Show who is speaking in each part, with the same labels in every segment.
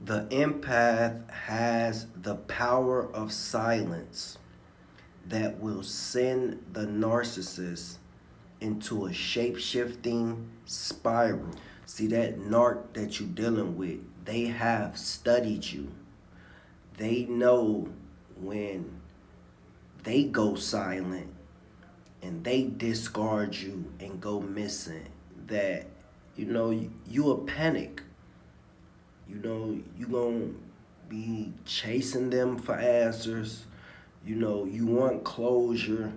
Speaker 1: The empath has the power of silence that will send the narcissist into a shape-shifting spiral. See, that narc that you're dealing with, they have studied you. They know when they go silent and they discard you and go missing that, you will panic. You gonna be chasing them for answers. You want closure,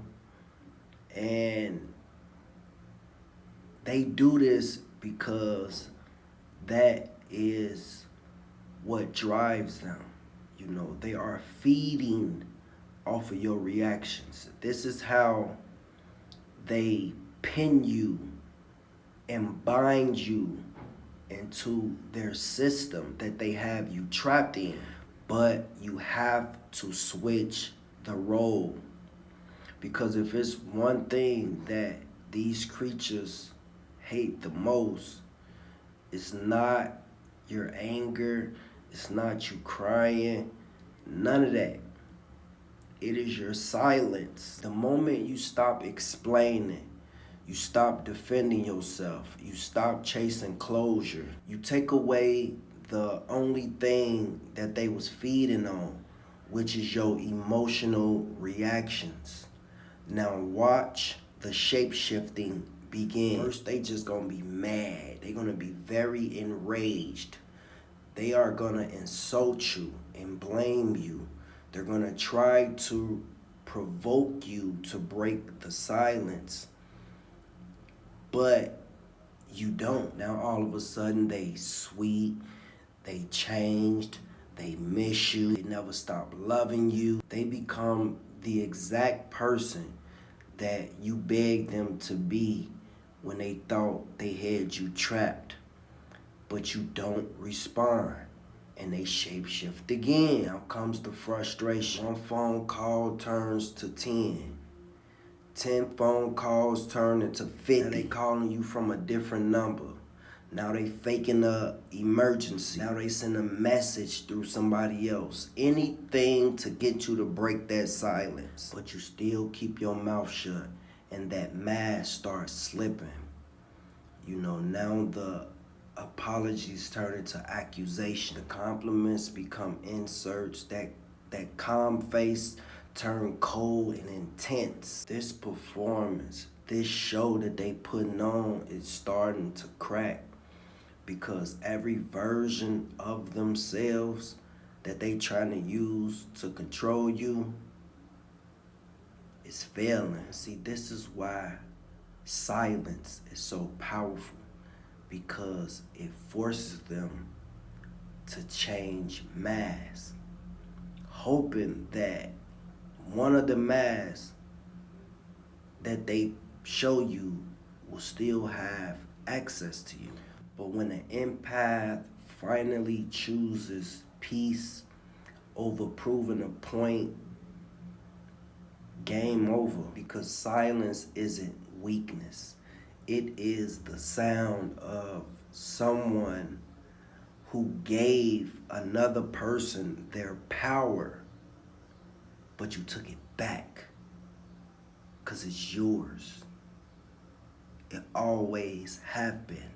Speaker 1: and they do this because that is what drives them. They are feeding off of your reactions. This is how they pin you and bind you into their system that they have you trapped in. But you have to switch the role, because if it's one thing that these creatures hate the most, it's not your anger, it's not you crying, none of that. It is your silence. The moment you stop explaining, you stop defending yourself, you stop chasing closure, you take away the only thing that they was feeding on, which is your emotional reactions. Now watch the shape-shifting begin. First, they just gonna be mad. They're gonna be very enraged. They are gonna insult you and blame you. They're gonna try to provoke you to break the silence. But you don't. Now all of a sudden they sweet, they changed, they miss you, they never stop loving you. They become the exact person that you begged them to be when they thought they had you trapped. But you don't respond, and they shapeshift again. Now comes the frustration. One phone call turns to 10. 10 phone calls turn into 50. Now they calling you from a different number. Now they faking a emergency. Now they send a message through somebody else. Anything to get you to break that silence. But you still keep your mouth shut, and that mask starts slipping. Now the apologies turn into accusation. The compliments become inserts. That calm face turn cold and intense. This performance, this show that they putting on is starting to crack, because every version of themselves that they trying to use to control you is failing. See, this is why silence is so powerful, because it forces them to change masks, hoping that one of the masks that they show you will still have access to you. But when an empath finally chooses peace over proving a point, game over, because silence isn't weakness. It is the sound of someone who gave another person their power, but you took it back because it's yours. It always have been.